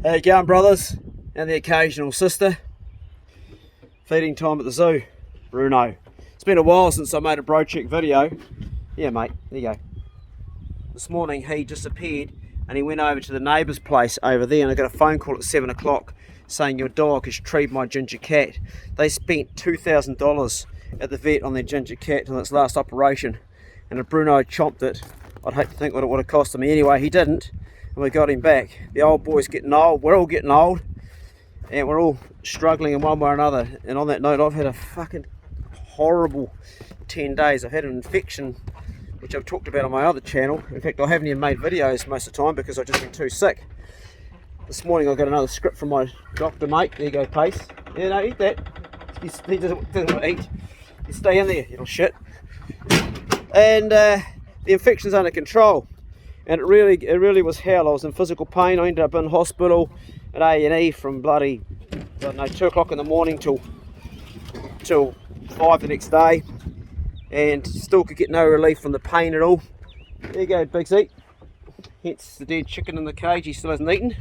How you going, brothers? And the occasional sister. Feeding time at the zoo. Bruno. It's been a while since I made a bro check video. Yeah, mate, there you go. This morning he disappeared and he went over to the neighbour's place over there, and I got a phone call at 7 o'clock saying your dog has treed my ginger cat. They spent $2,000 at the vet on their ginger cat in its last operation, and if Bruno chomped it, I'd hate to think what it would have cost me. Anyway, he didn't, and we got him back. The old boy's getting old, we're all getting old, and we're all struggling in one way or another. And on that note, I've had a fucking horrible 10 days. I've had an infection, which I've talked about on my other channel. In fact, I haven't even made videos most of the time because I've just been too sick. This morning I got another script from my doctor, mate. There you go, Pace. Yeah, no, eat that. He doesn't want to eat. You stay in there, you little shit. And the infection's under control. And it really was hell. I was in physical pain. I ended up in hospital at A&E from bloody, I don't know, 2 o'clock in the morning till 5 the next day. And still could get no relief from the pain at all. There you go, Bigsy. Hence the dead chicken in the cage he still hasn't eaten.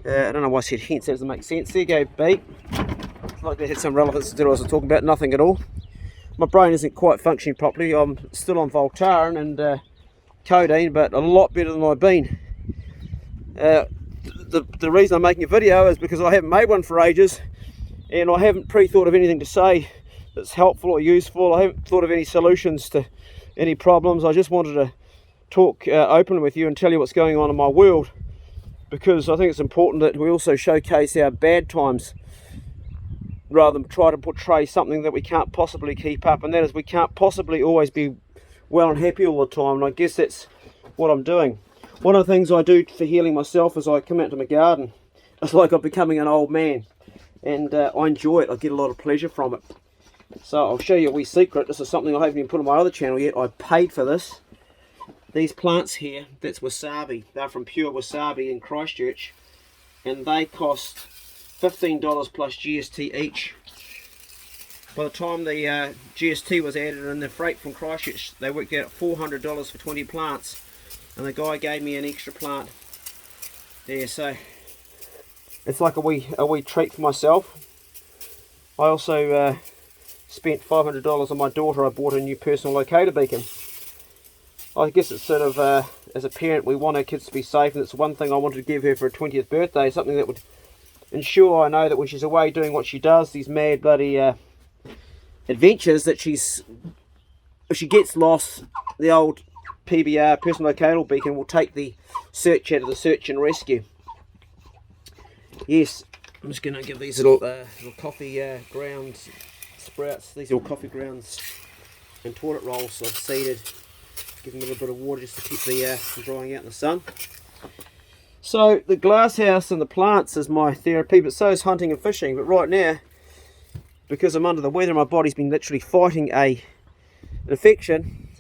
I don't know why I said hence, that doesn't make sense. There you go, Beak. It's like that had some relevance to what I was talking about, nothing at all. My brain isn't quite functioning properly. I'm still on Voltaren and codeine, but a lot better than I've been. The reason I'm making a video is because I haven't made one for ages, and I haven't pre-thought of anything to say that's helpful or useful. I haven't thought of any solutions to any problems. I just wanted to talk openly with you and tell you what's going on in my world, because I think it's important that we also showcase our bad times rather than try to portray something that we can't possibly keep up, and that is we can't possibly always be well and happy all the time. And I guess that's what I'm doing. One of the things I do for healing myself is I come out to my garden. It's like I'm becoming an old man, and I enjoy it. I get a lot of pleasure from it. So I'll show you a wee secret. This is something I haven't even put on my other channel yet. I paid for this. These plants here, that's wasabi. They're from Pure Wasabi in Christchurch, and they cost $15 plus GST each. By the time the GST was added in the freight from Christchurch, they worked out at $400 for 20 plants, and the guy gave me an extra plant there. So it's like a wee treat for myself. I also spent $500 on my daughter. I bought a new personal locator beacon. I guess it's sort of, as a parent, we want our kids to be safe, and it's one thing I wanted to give her for her 20th birthday, something that would ensure I know that when she's away doing what she does, these mad bloody adventures, that if she gets lost, the old PBR, personal locator beacon, will take the search out of the search and rescue. Yes, I'm just going to give these little coffee grounds sprouts, these little coffee grounds and toilet rolls I've seeded. Give them a little bit of water just to keep the from drying out in the sun. So the glass house and the plants is my therapy, but so is hunting and fishing. But right now, because I'm under the weather, my body's been literally fighting an infection,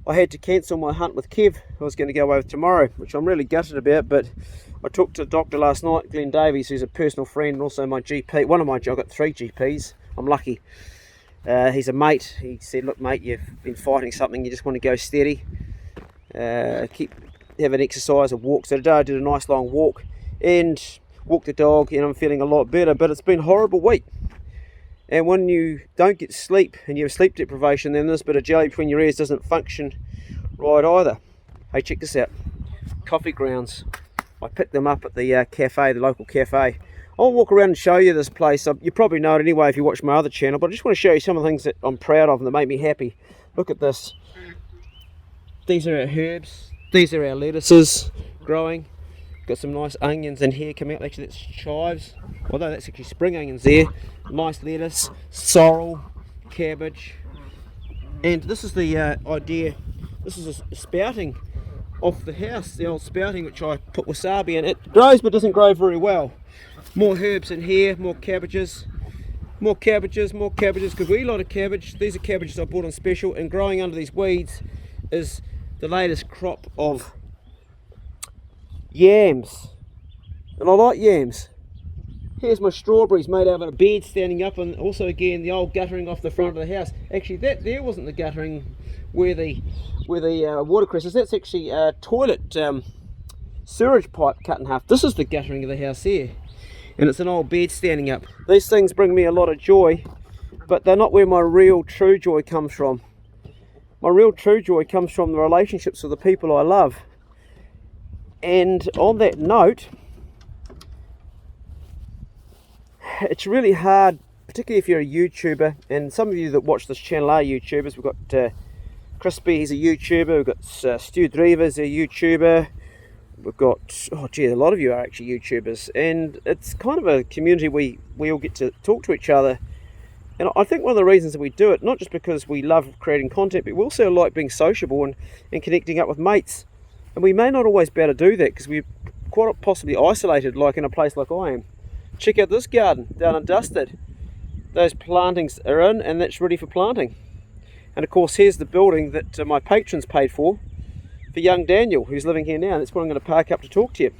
I had to cancel my hunt with Kev. I was going to go over tomorrow, which I'm really gutted about, but I talked to the doctor last night, Glenn Davies, who's a personal friend and also my GP. I've got 3 GPs. I'm lucky. He's a mate. He said, look mate, you've been fighting something, you just want to go steady, keep having exercise and walks. So today I did a nice long walk and walked the dog, and I'm feeling a lot better. But it's been a horrible week, and when you don't get sleep and you have sleep deprivation, then this bit of jelly between your ears doesn't function right either. Hey, check this out, coffee grounds. I picked them up at the cafe, the local cafe. I'll walk around and show you this place. You probably know it anyway if you watch my other channel, but I just want to show you some of the things that I'm proud of and that make me happy. Look at this. These are our herbs. These are our lettuces growing. Got some nice onions in here coming out. Actually, that's chives. Although that's actually spring onions there. Nice lettuce, sorrel, cabbage. And this is the idea. This is a spouting off the house, the old spouting which I put wasabi in. It grows but doesn't grow very well. More herbs in here, more cabbages, because we eat a lot of cabbage. These are cabbages I bought on special, and growing under these weeds is the latest crop of yams, and I like yams. Here's my strawberries made out of a bed standing up, and also again the old guttering off the front of the house. Actually, that there wasn't the guttering where the watercress is. That's actually toilet sewerage pipe cut in half. This is the guttering of the house here, and it's an old bed standing up. These things bring me a lot of joy, but they're not where my real true joy comes from. My real true joy comes from the relationships with the people I love. And on that note, it's really hard, particularly if you're a YouTuber, and some of you that watch this channel are YouTubers. We've got Crispy, he's a YouTuber. We've got Stu Drever's a YouTuber. We've got, oh gee, a lot of you are actually YouTubers, and it's kind of a community we all get to talk to each other. And I think one of the reasons that we do it, not just because we love creating content, but we also like being sociable and connecting up with mates. And we may not always be able to do that because we're quite possibly isolated, like in a place like I am. Check out this garden, down and dusted. Those plantings are in, and that's ready for planting. And of course, here's the building that my patrons paid for young Daniel, who's living here now. That's where I'm going to park up to talk to you.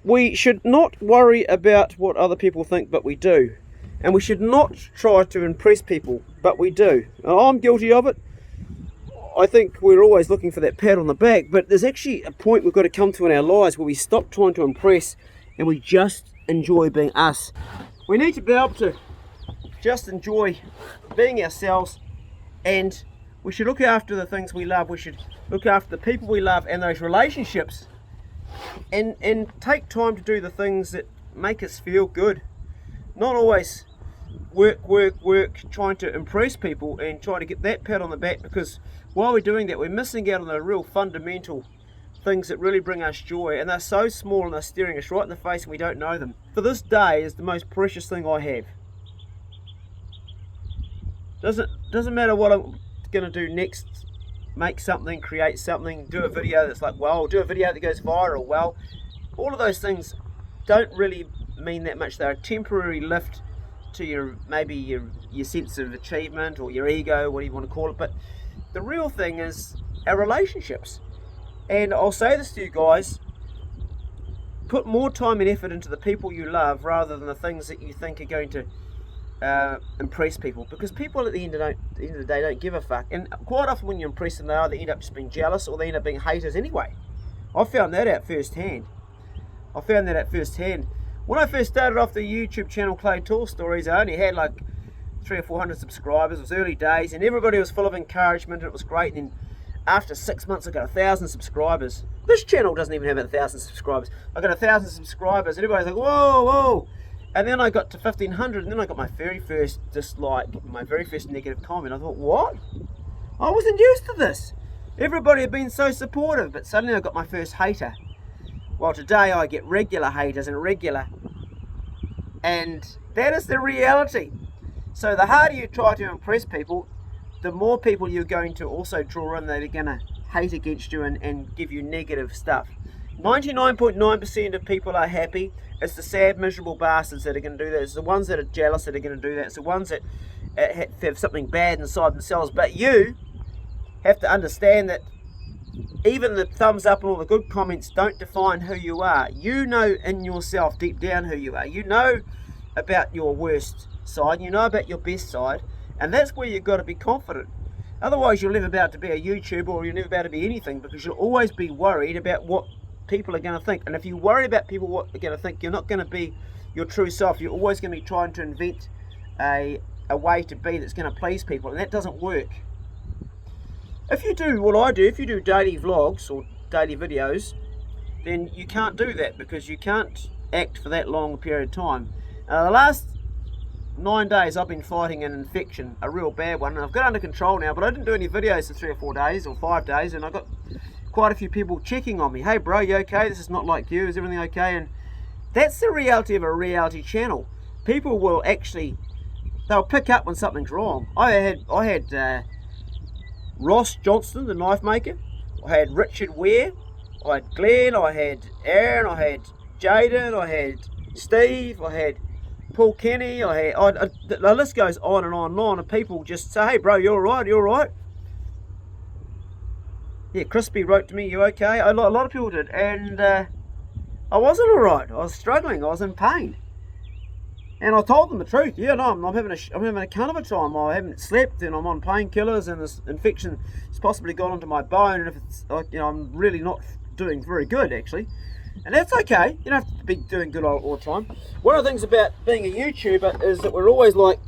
We should not worry about what other people think, but we do. And we should not try to impress people, but we do. And I'm guilty of it. I think we're always looking for that pat on the back, but there's actually a point we've got to come to in our lives where we stop trying to impress and we just enjoy being us. We need to be able to just enjoy being ourselves, and we should look after the things we love. We should look after the people we love and those relationships, and take time to do the things that make us feel good. Not always work, trying to impress people and trying to get that pat on the back, because while we're doing that, we're missing out on the real fundamental things that really bring us joy, and they're so small and they're staring us right in the face and we don't know them. For this day is the most precious thing I have. Doesn't matter what I'm going to do next. Make something, create something, do a video that's like, well, do a video that goes viral. Well, all of those things don't really mean that much. They're a temporary lift to your sense of achievement or your ego, what do you want to call it. But the real thing is our relationships. And I'll say this to you guys, put more time and effort into the people you love rather than the things that you think are going to impress people, because people at the end of the day don't give a fuck. And quite often when you impress them, they either end up just being jealous or they end up being haters anyway. I found that out firsthand. When I first started off the YouTube channel Clay Tool Stories, I only had like 300 or 400 subscribers. It was early days and everybody was full of encouragement and it was great. And then after 6 months I got 1,000 subscribers. This channel doesn't even have 1,000 subscribers. I got 1,000 subscribers and everybody's like, whoa. And then I got to 1,500 and then I got my very first dislike, my very first negative comment. I thought, what? I wasn't used to this. Everybody had been so supportive, but suddenly I got my first hater. Well, today I get regular haters and that is the reality. So the harder you try to impress people, the more people you're going to also draw in that are going to hate against you and give you negative stuff. 99.9% of people are happy. It's the sad, miserable bastards that are going to do that. It's the ones that are jealous that are going to do that. It's the ones that have something bad inside themselves. But you have to understand that even the thumbs up and all the good comments don't define who you are. You know in yourself, deep down, who you are. You know about your worst side. You know about your best side. And that's where you've got to be confident. Otherwise, you'll never be able to be a YouTuber, or you'll never be able to be anything, because you'll always be worried about what people are going to think. And if you worry about people what they're going to think, you're not going to be your true self. You're always going to be trying to invent a way to be that's going to please people, and that doesn't work. If you do what I do, if you do daily vlogs or daily videos, then you can't do that, because you can't act for that long a period of time. The last 9 days I've been fighting an infection, a real bad one, and I've got it under control now, but I didn't do any videos for 3 or 4 days or 5 days, and I got quite a few people checking on me. Hey bro, you okay? This is not like you. Is everything okay? And that's the reality of a reality channel. People will actually, they'll pick up when something's wrong. I had Ross Johnston, the knife maker. I had Richard Ware. I had Glenn. I had Aaron. I had Jaden. I had Steve. I had Paul Kenny. The list goes on and on and on, and people just say, hey bro, you alright? You alright? Yeah, Crispy wrote to me, you okay? A lot of people did, and I wasn't alright. I was struggling. I was in pain, and I told them the truth. Yeah, no, I'm having a cunt of a time. I haven't slept, and I'm on painkillers, and this infection has possibly gone into my bone. And if it's, I'm really not doing very good actually, and that's okay. You don't have to be doing good all the time. One of the things about being a YouTuber is that we're always like,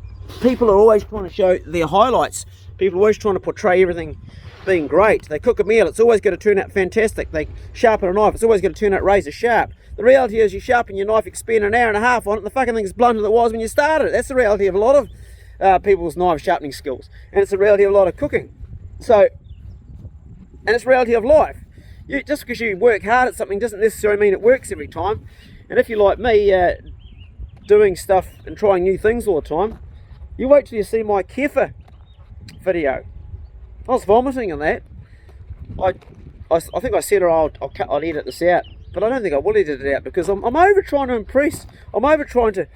people are always trying to show their highlights. People are always trying to portray everything being great. They cook a meal, it's always going to turn out fantastic. They sharpen a knife, it's always going to turn out razor sharp. The reality is you sharpen your knife, you spend an hour and a half on it, and the fucking thing's blunter than it was when you started. That's the reality of a lot of people's knife sharpening skills, and it's the reality of a lot of cooking. So, and it's the reality of life. Just because you work hard at something doesn't necessarily mean it works every time. And if you're like me, doing stuff and trying new things all the time, you wait till you see my kefir video. I was vomiting in that. I think I said I'll edit this out, but I don't think I will edit it out because I'm over trying to impress. I'm over trying to.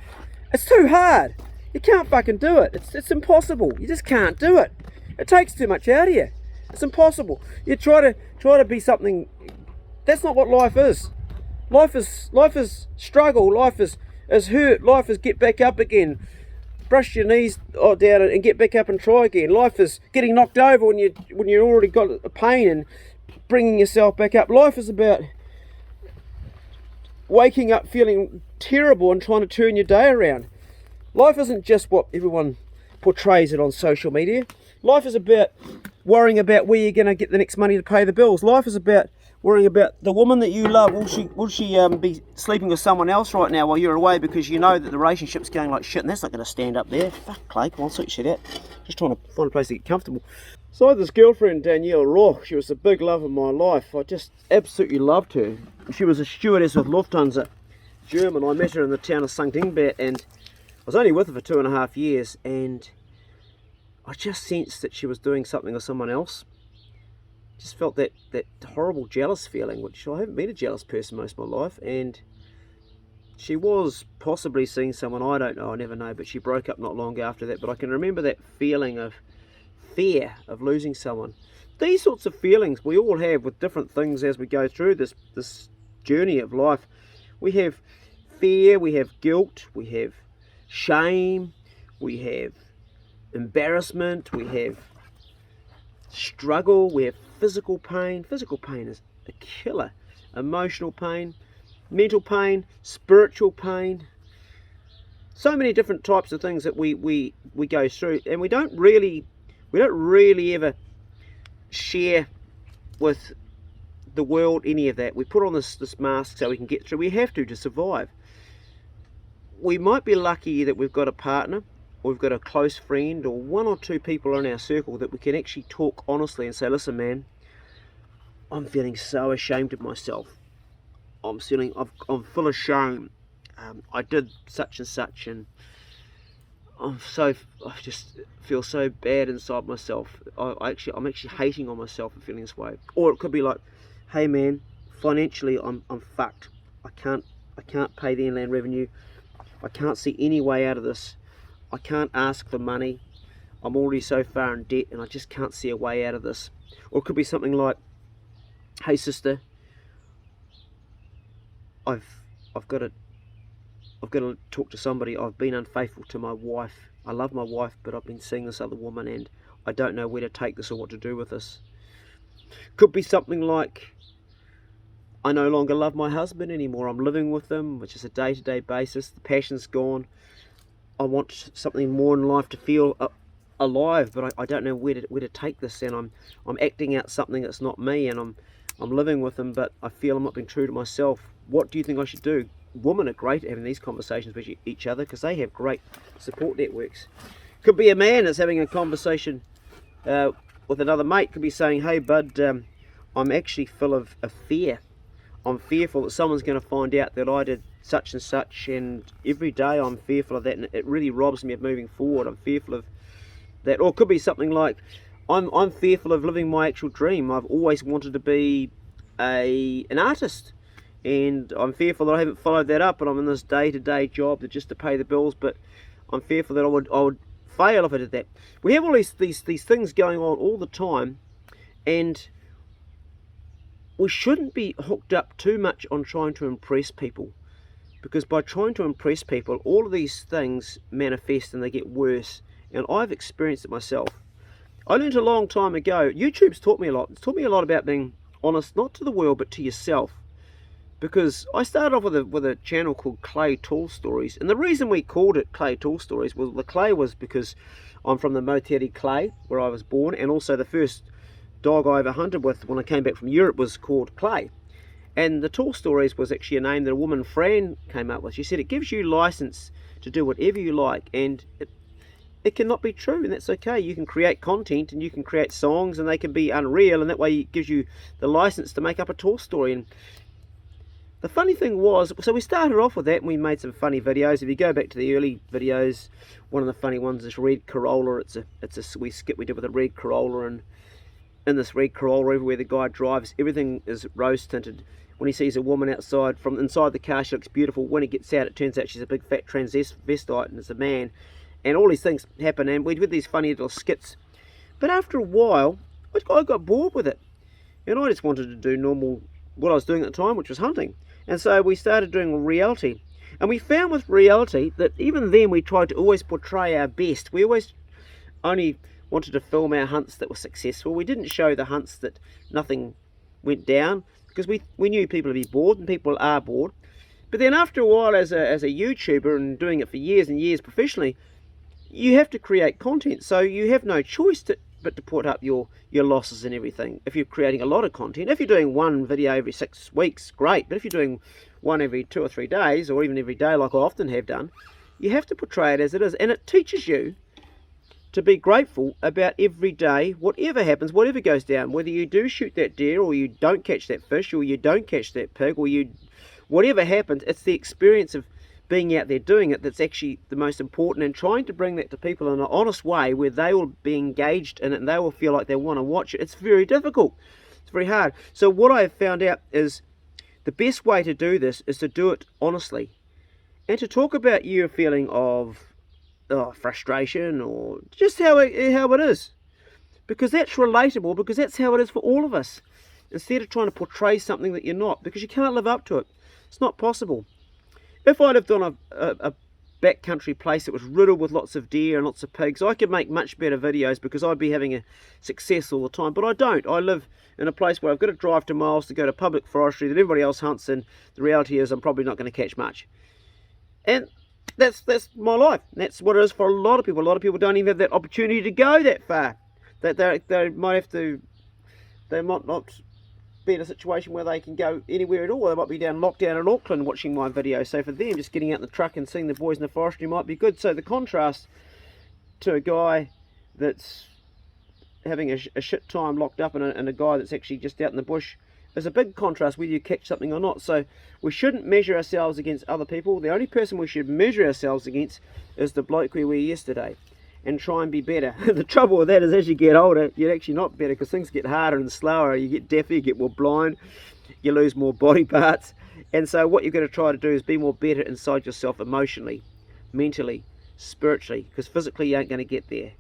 It's too hard. You can't fucking do it. It's impossible. You just can't do it. It takes too much out of you. It's impossible. You try to be something. That's not what life is. Life is struggle. Life is hurt. Life is get back up again. Brush your knees down and get back up and try again. Life is getting knocked over when you already got a pain and bringing yourself back up. Life is about waking up feeling terrible and trying to turn your day around. Life isn't just what everyone portrays it on social media. Life is about worrying about where you're going to get the next money to pay the bills. Life is about worrying about the woman that you love. Will she be sleeping with someone else right now while you're away because you know that the relationship's going like shit, and that's not going to stand up there. Fuck, Clay, come on, sort your shit out. Just trying to find a place to get comfortable. So I had this girlfriend, Danielle Roch. She was the big love of my life. I just absolutely loved her. She was a stewardess with Lufthansa, German. I met her in the town of St. Ingbert, and I was only with her for 2.5 years, and I just sensed that she was doing something with someone else. Just felt that horrible jealous feeling, which I haven't been a jealous person most of my life, and she was possibly seeing someone, I don't know, I never know, but she broke up not long after that. But I can remember that feeling of fear of losing someone. These sorts of feelings we all have with different things as we go through this journey of life. We have fear, we have guilt, we have shame, we have embarrassment, we have struggle, we have physical pain. Physical pain is a killer. Emotional pain, mental pain, spiritual pain. So many different types of things that we go through, and we don't really ever share with the world any of that. We put on this mask so we can get through. We have to survive. We might be lucky that we've got a partner, or we've got a close friend, or one or two people in our circle that we can actually talk honestly and say, listen man, I'm feeling so ashamed of myself. I'm full of shame. I did such and such, and I just feel so bad inside myself. I'm actually hating on myself and feeling this way. Or it could be like, hey man, financially I'm fucked. I can't pay the inland revenue. I can't see any way out of this. I can't ask for money. I'm already so far in debt and I just can't see a way out of this. Or it could be something like, hey sister, I've got to talk to somebody. I've been unfaithful to my wife. I love my wife, but I've been seeing this other woman and I don't know where to take this or what to do with this. Could be something like, I no longer love my husband anymore. I'm living with them, which is a day-to-day basis. The passion's gone. I want something more in life to feel alive, but I don't know where to take this, and I'm acting out something that's not me, and I'm living with them, but I feel I'm not being true to myself. What do you think I should do? Women are great at having these conversations with each other because they have great support networks. Could be a man that's having a conversation with another mate. Could be saying, hey bud, I'm actually full of fear. I'm fearful that someone's going to find out that I did such and such, and every day I'm fearful of that, and it really robs me of moving forward. I'm fearful of that. Or it could be something like, I'm fearful of living my actual dream. I've always wanted to be an artist, and I'm fearful that I haven't followed that up, and I'm in this day-to-day job just to pay the bills, but I'm fearful that I would fail if I did that. We have all these things going on all the time, and we shouldn't be hooked up too much on trying to impress people, because by trying to impress people, all of these things manifest and they get worse, and I've experienced it myself. I learned a long time ago, YouTube's taught me a lot. It's taught me a lot about being honest, not to the world, but to yourself. Because I started off with a channel called Clay Tool Stories, and the reason we called it Clay Tool Stories was the clay was because I'm from the Moteri Clay, where I was born, and also the first dog I ever hunted with when I came back from Europe was called Clay. And the Tool Stories was actually a name that a woman, Fran, came up with. She said it gives you license to do whatever you like, and it cannot be true, and that's okay. You can create content and you can create songs, and they can be unreal, and that way it gives you the license to make up a tool story. And the funny thing was, so we started off with that and we made some funny videos. If you go back to the early videos, one of the funny ones is red Corolla. It's a sweet skit we did with a red Corolla, and in this red Corolla, everywhere the guy drives, everything is rose tinted. When he sees a woman outside, from inside the car, she looks beautiful. When he gets out, it turns out she's a big fat transvestite and it's a man. And all these things happen, and we did these funny little skits. But after a while, I got bored with it, and I just wanted to do normal, what I was doing at the time, which was hunting. And so we started doing reality. And we found with reality that even then we tried to always portray our best. We always only wanted to film our hunts that were successful. We didn't show the hunts that nothing went down, because we knew people would be bored, and people are bored. But then after a while, as a YouTuber and doing it for years and years professionally, you have to create content. So you have no choice but to put up your losses and everything. If you're creating a lot of content, if you're doing one video every 6 weeks, great. But if you're doing one every 2 or 3 days, or even every day like I often have done, you have to portray it as it is. And it teaches you to be grateful about every day, whatever happens, whatever goes down, whether you do shoot that deer, or you don't catch that fish, or you don't catch that pig, or whatever happens, it's the experience of being out there doing it that's actually the most important, and trying to bring that to people in an honest way where they will be engaged in it and they will feel like they want to watch it. It's very difficult. It's very hard. So what I have found out is the best way to do this is to do it honestly, and to talk about your feeling of frustration, or just how it is, because that's relatable, because that's how it is for all of us, instead of trying to portray something that you're not, because you can't live up to it. It's not possible. If I lived on a backcountry place that was riddled with lots of deer and lots of pigs, I could make much better videos, because I'd be having a success all the time. But I don't. I live in a place where I've got to drive to miles to go to public forestry that everybody else hunts in. The reality is I'm probably not going to catch much. And that's my life. That's what it is for a lot of people. A lot of people don't even have that opportunity to go that far. That they might have to, they might not be in a situation where they can go anywhere at all. They might be locked down in Auckland watching my video. So for them, just getting out in the truck and seeing the boys in the forestry might be good. So the contrast to a guy that's having a shit time locked up, and a guy that's actually just out in the bush, is a big contrast whether you catch something or not. So we shouldn't measure ourselves against other people. The only person we should measure ourselves against is the bloke we were yesterday, and try and be better. The trouble with that is, as you get older, you're actually not better, because things get harder and slower. You get deafer, you get more blind, you lose more body parts. And so what you're going to try to do is be more better inside yourself, emotionally, mentally, spiritually, because physically you ain't going to get there.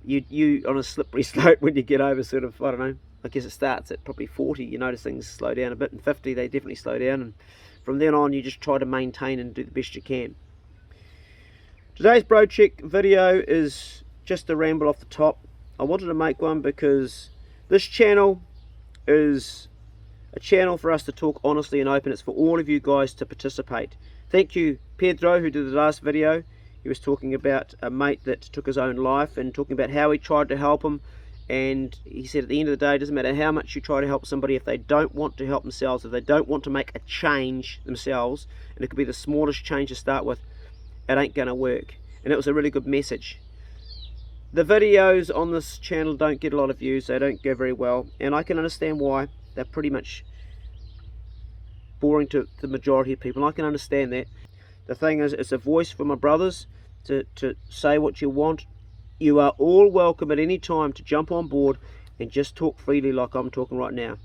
You on a slippery slope when you get over sort of, I don't know, I guess it starts at probably 40, you notice things slow down a bit, and 50 they definitely slow down, and from then on you just try to maintain and do the best you can. Today's Bro Check video is just a ramble off the top. I wanted to make one because this channel is a channel for us to talk honestly and open. It's for all of you guys to participate. Thank you Pedro, who did the last video. He was talking about a mate that took his own life, and talking about how he tried to help him. And he said at the end of the day, it doesn't matter how much you try to help somebody, if they don't want to help themselves, if they don't want to make a change themselves, and it could be the smallest change to start with, it ain't gonna work. And it was a really good message. The videos on this channel don't get a lot of views, they don't go very well, and I can understand why. They're pretty much boring to the majority of people, and I can understand that. The thing is, it's a voice for my brothers to say what you want. You are all welcome at any time to jump on board and just talk freely like I'm talking right now.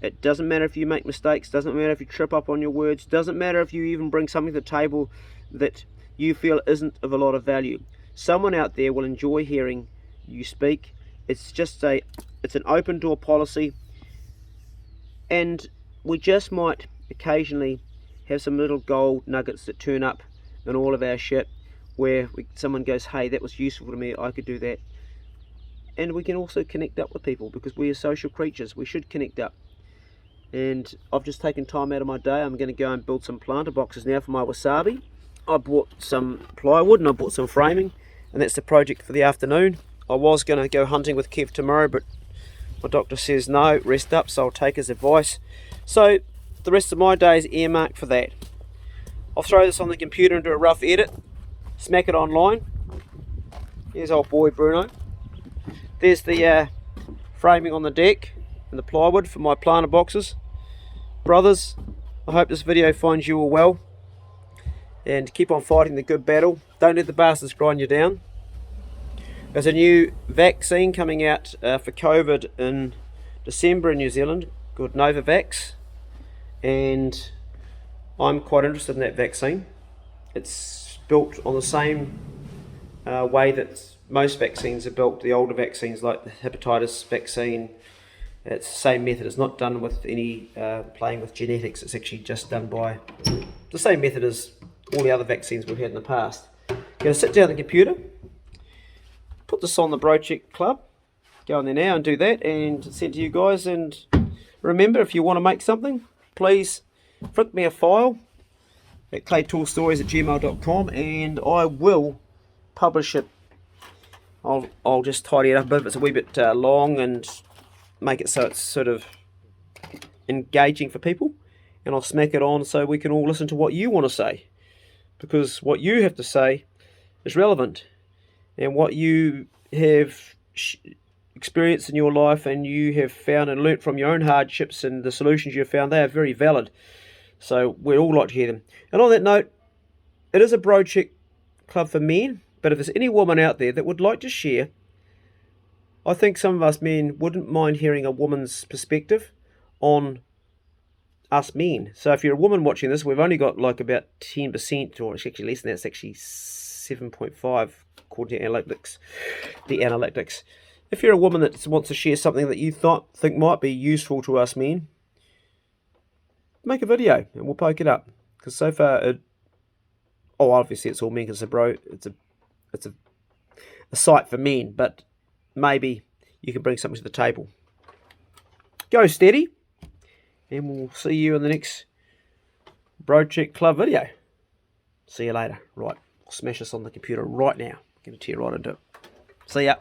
It doesn't matter if you make mistakes, doesn't matter if you trip up on your words, doesn't matter if you even bring something to the table that you feel isn't of a lot of value. Someone out there will enjoy hearing you speak. It's an open door policy, and we just might occasionally have some little gold nuggets that turn up in all of our shit, where someone goes, hey, that was useful to me, I could do that. And we can also connect up with people, because we are social creatures, we should connect up. And I've just taken time out of my day. I'm going to go and build some planter boxes now for my wasabi. I bought some plywood and I bought some framing, and that's the project for the afternoon. I was going to go hunting with Kev tomorrow, but my doctor says no, rest up, so I'll take his advice. So the rest of my day is earmarked for that. I'll throw this on the computer and do a rough edit, smack it online. Here's old boy Bruno. There's the framing on the deck and the plywood for my planter boxes. Brothers, I hope this video finds you all well, and keep on fighting the good battle. Don't let the bastards grind you down. There's a new vaccine coming out for COVID in December in New Zealand called Novavax, and I'm quite interested in that vaccine. It's built on the same way that most vaccines are built, the older vaccines like the hepatitis vaccine. It's the same method. It's not done with any playing with genetics. It's actually just done by the same method as all the other vaccines we've had in the past. You're going to sit down at the computer, put this on the Brocheck Club, go in there now and do that and send to you guys. And remember, if you want to make something, please flick me a file at claytoolstories@gmail.com and I will publish it. I'll just tidy it up a bit if it's a wee bit long and make it so it's sort of engaging for people, and I'll smack it on so we can all listen to what you want to say, because what you have to say is relevant, and what you have experienced in your life and you have found and learnt from your own hardships and the solutions you've found, they are very valid, so we'd all like to hear them. And on that note, it is a Brocheck Club for men, but if there's any woman out there that would like to share, I think some of us men wouldn't mind hearing a woman's perspective on us men. So if you're a woman watching this, we've only got like about 10%, or it's actually less than that, it's actually 7.5 according to analytics, the analytics. If you're a woman that wants to share something that you think might be useful to us men, make a video and we'll poke it up. Because so far, obviously it's all men because it's a site for men, but maybe you can bring something to the table. Go steady, and we'll see you in the next Brocheck Club video. See you later. Right, I'll smash this on the computer right now. I'm going to tear right into it. See ya.